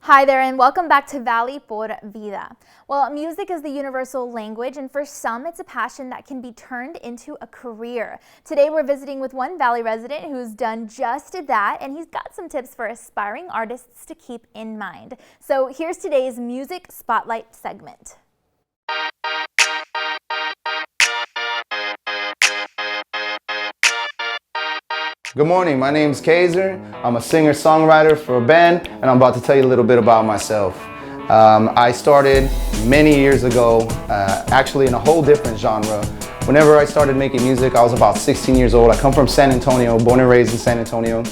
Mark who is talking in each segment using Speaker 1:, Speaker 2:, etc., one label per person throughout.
Speaker 1: Hi there and welcome back to Valley por Vida. Well, music is the universal language, and for some it's a passion that can be turned into a career. Today we're visiting with one Valley resident who's done just that, and he's got some tips for aspiring artists to keep in mind. So here's today's Music Spotlight segment.
Speaker 2: Good morning, my name's Kaiser. I'm a singer-songwriter for a band, and I'm about to tell you a little bit about myself. I started many years ago, actually in a whole different genre. Whenever I started making music, I was about 16 years old. I come from San Antonio, born and raised in San Antonio.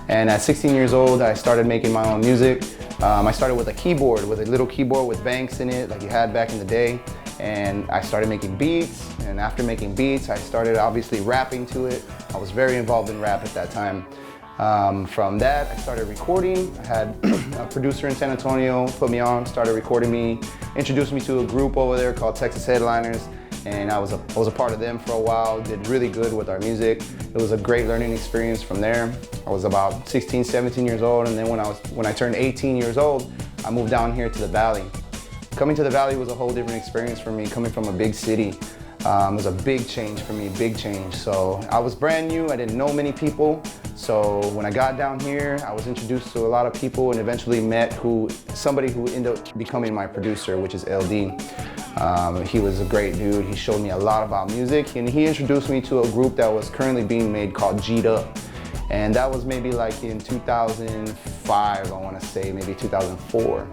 Speaker 2: And at 16 years old, I started making my own music. I started with a keyboard, with a little keyboard with banks in it, like you had back in the day. And I started making beats, and after making beats, I started obviously rapping to it. I was very involved in rap at that time. From that, I started recording. I had a producer in San Antonio put me on, started recording me, introduced me to a group over there called Texas Headliners, and I was a part of them for a while, did really good with our music. It was a great learning experience from there. I was about 16, 17 years old, and then when I turned 18 years old, I moved down here to the Valley. Coming to the Valley was a whole different experience for me, coming from a big city. It was a big change for me, big change. So I was brand new, I didn't know many people. So when I got down here, I was introduced to a lot of people and eventually met somebody who ended up becoming my producer, which is LD. He was a great dude. He showed me a lot about music, and he introduced me to a group that was currently being made called Vida. And that was maybe like in 2005, I want to say, maybe 2004.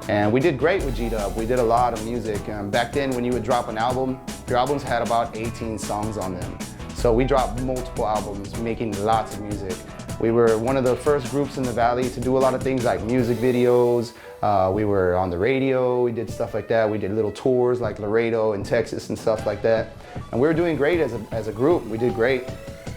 Speaker 2: And we did great with G-Dub. We did a lot of music. Back then, when you would drop an album, your albums had about 18 songs on them. So we dropped multiple albums, making lots of music. We were one of the first groups in the Valley to do a lot of things like music videos. We were on the radio, we did stuff like that. We did little tours like Laredo and Texas and stuff like that. And we were doing great as a group. We did great.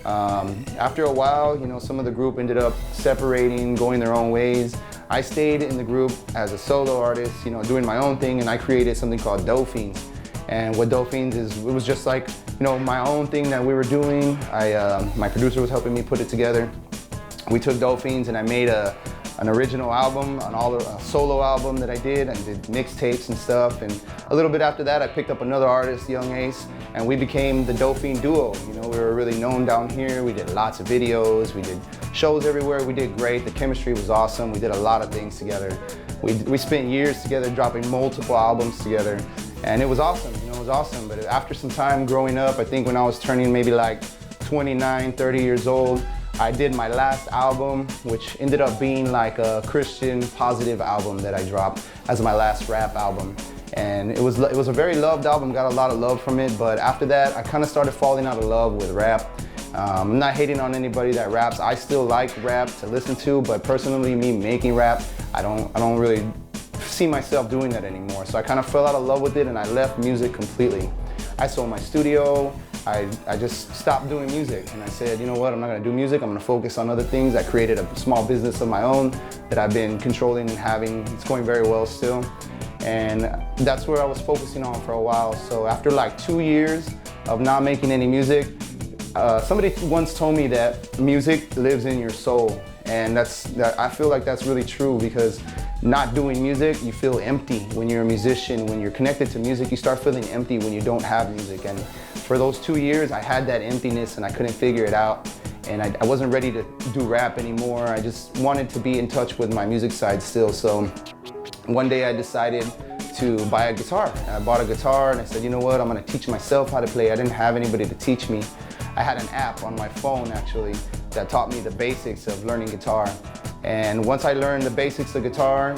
Speaker 2: After a while, some of the group ended up separating, going their own ways. I stayed in the group as a solo artist, doing my own thing, and I created something called Dolphins. And what Dolphins is, it was just like, my own thing that we were doing. My producer was helping me put it together. We took Dolphins and I made an original album, a solo album that I did mixtapes and stuff. And a little bit after that, I picked up another artist, Young Ace, and we became the Dolphin Duo. We were really known down here. We did lots of videos, we did shows everywhere. We did great. The chemistry was awesome. We did a lot of things together. We spent years together dropping multiple albums together, and it was awesome. It was awesome. But after some time growing up, I think when I was turning maybe like 29, 30 years old, I did my last album, which ended up being like a Christian positive album that I dropped as my last rap album. And it was a very loved album, got a lot of love from it, but after that, I kind of started falling out of love with rap. I'm not hating on anybody that raps. I still like rap to listen to, but personally, me making rap, I don't really see myself doing that anymore. So I kind of fell out of love with it and I left music completely. I sold my studio. I just stopped doing music, and I said, you know what, I'm not gonna do music, I'm gonna focus on other things. I created a small business of my own that I've been controlling and having. It's going very well still. And that's where I was focusing on for a while. So after like 2 years of not making any music, somebody once told me that music lives in your soul. And I feel like that's really true, because not doing music, you feel empty when you're a musician. When you're connected to music, you start feeling empty when you don't have music. And for those 2 years, I had that emptiness and I couldn't figure it out. And I wasn't ready to do rap anymore. I just wanted to be in touch with my music side still. So one day I decided to buy a guitar. I bought a guitar and I said, you know what, I'm gonna teach myself how to play. I didn't have anybody to teach me. I had an app on my phone actually that taught me the basics of learning guitar. And once I learned the basics of guitar,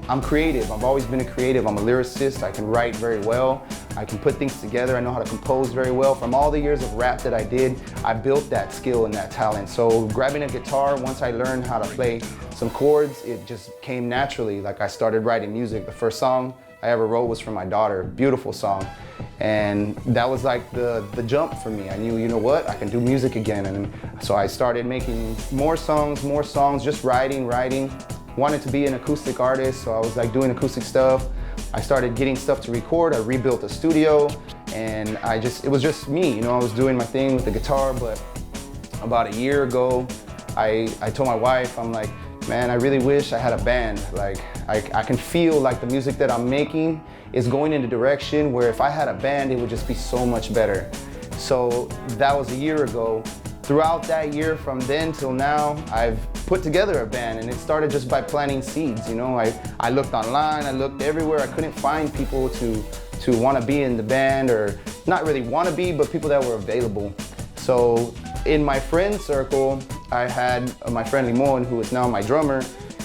Speaker 2: I'm creative. I've always been a creative. I'm a lyricist. I can write very well. I can put things together. I know how to compose very well. From all the years of rap that I did, I built that skill and that talent. So grabbing a guitar, once I learned how to play some chords, it just came naturally. Like I started writing music. The first song I ever wrote was for my daughter, beautiful song. And that was like the jump for me. I knew, you know what, I can do music again. And so I started making more songs, just writing. Wanted to be an acoustic artist, so I was like doing acoustic stuff. I started getting stuff to record. I rebuilt a studio, and it was just me, I was doing my thing with the guitar. But about a year ago, I told my wife, I'm like, man, I really wish I had a band. Like, I can feel like the music that I'm making is going in a direction where if I had a band, it would just be so much better. So that was a year ago. Throughout that year, from then till now, I've put together a band, and it started just by planting seeds. You know, I looked online, I looked everywhere. I couldn't find people to want to be in the band, or not really want to be, but people that were available. So in my friend circle, I had my friend Limon, who is now my drummer.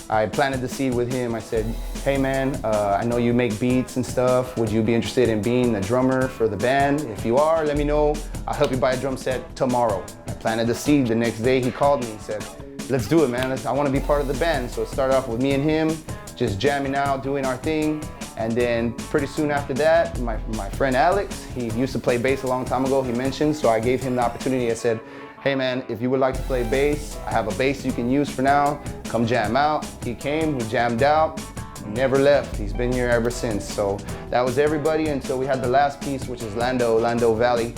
Speaker 2: I planted the seed with him. I said, hey man, I know you make beats and stuff. Would you be interested in being the drummer for the band? If you are, let me know. I'll help you buy a drum set tomorrow. I planted the seed. The next day he called me and said, let's do it, man. I want to be part of the band. So it started off with me and him, just jamming out, doing our thing. And then pretty soon after that, my friend Alex, he used to play bass a long time ago, he mentioned, so I gave him the opportunity. I said, hey man, if you would like to play bass, I have a bass you can use for now. Come jam out. He came, we jammed out, never left. He's been here ever since. So that was everybody until we had the last piece, which is Lando Valley.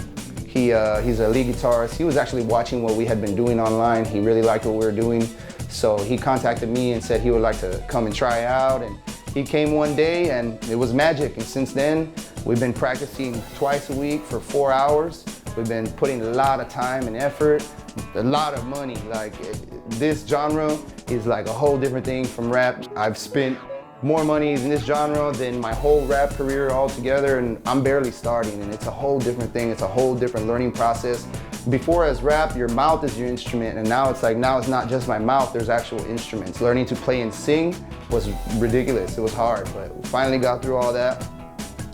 Speaker 2: He's a lead guitarist. He was actually watching what we had been doing online. He really liked what we were doing. So he contacted me and said he would like to come and try out. And he came one day and it was magic. And since then, we've been practicing twice a week for 4 hours. We've been putting a lot of time and effort, a lot of money. Like this genre is like a whole different thing from rap. I've spent more money in this genre than my whole rap career altogether, and I'm barely starting, and it's a whole different thing. It's a whole different learning process. Before, as rap, your mouth is your instrument, and now it's like, now it's not just my mouth, there's actual instruments. Learning to play and sing was ridiculous. It was hard, but we finally got through all that.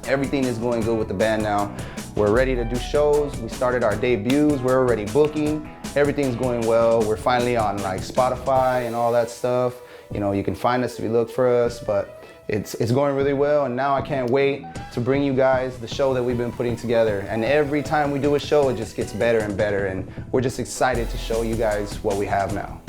Speaker 2: Everything is going good with the band now. We're ready to do shows. We started our debuts. We're already booking. Everything's going well. We're finally on like Spotify and all that stuff. You know, you can find us if you look for us, but it's going really well. And now I can't wait to bring you guys the show that we've been putting together. And every time we do a show, it just gets better and better. And we're just excited to show you guys what we have now.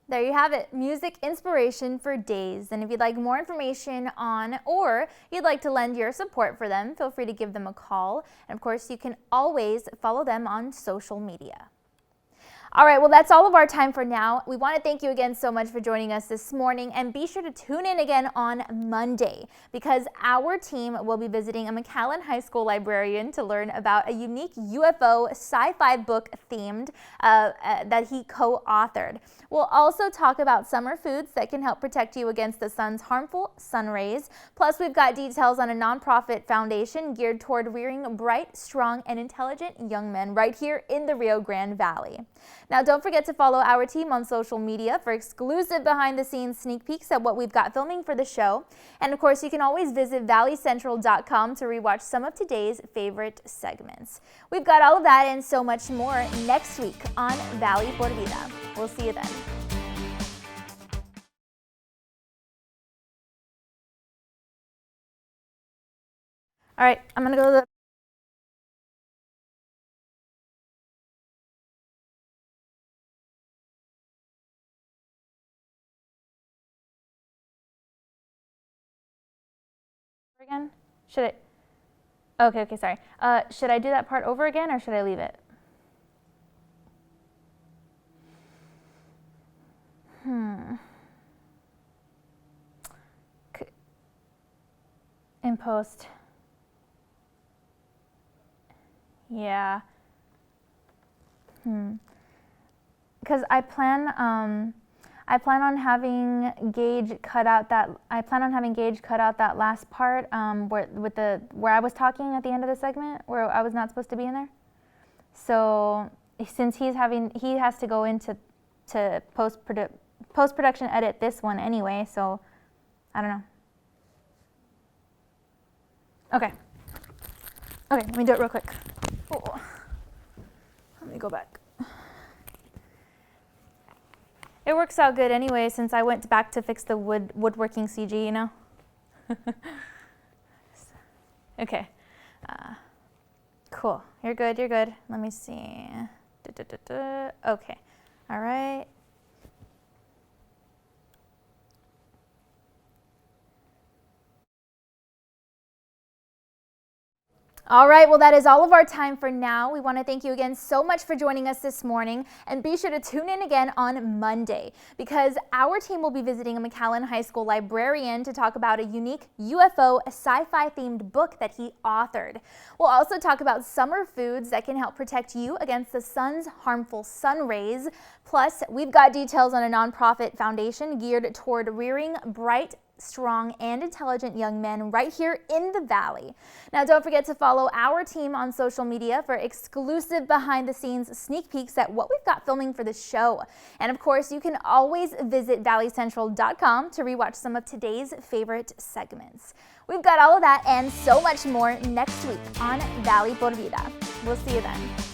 Speaker 1: There you have it, music inspiration for days. And if you'd like more information on, or you'd like to lend your support for them, feel free to give them a call. And of course, you can always follow them on social media. All right, well, that's all of our time for now. We want to thank you again so much for joining us this morning, and be sure to tune in again on Monday, because our team will be visiting a McAllen High School librarian to learn about a unique UFO sci-fi book themed that he co-authored. We'll also talk about summer foods that can help protect you against the sun's harmful sun rays. Plus, we've got details on a nonprofit foundation geared toward rearing bright, strong, and intelligent young men right here in the Rio Grande Valley. Now, don't forget to follow our team on social media for exclusive behind-the-scenes sneak peeks at what we've got filming for the show. And of course, you can always visit valleycentral.com to rewatch some of today's favorite segments. We've got all of that and so much more next week on Valley por Vida. We'll see you then. All right, I'm going to go to the again? Should I? Okay, sorry. Should I do that part over again, or should I leave it? In post. Yeah. Because I plan on having Gage cut out that. I plan on having Gage cut out that last part where I was talking at the end of the segment where I was not supposed to be in there. So since he has to go into post-production edit this one anyway. So I don't know. Okay, let me do it real quick. Oh. Let me go back. It works out good anyway, since I went back to fix the woodworking CG, you know? Okay. Cool. You're good. Let me see. Okay. All right. All right, well, that is all of our time for now. We want to thank you again so much for joining us this morning, and be sure to tune in again on Monday because our team will be visiting a McAllen High School librarian to talk about a unique UFO sci-fi themed book that he authored. We'll also talk about summer foods that can help protect you against the sun's harmful sun rays. Plus, we've got details on a nonprofit foundation geared toward rearing bright, strong, and intelligent young men right here in the Valley. Now, don't forget to follow our team on social media for exclusive behind-the-scenes sneak peeks at what we've got filming for the show. And of course, you can always visit valleycentral.com to rewatch some of today's favorite segments. We've got all of that and so much more next week on Valley por Vida. We'll see you then.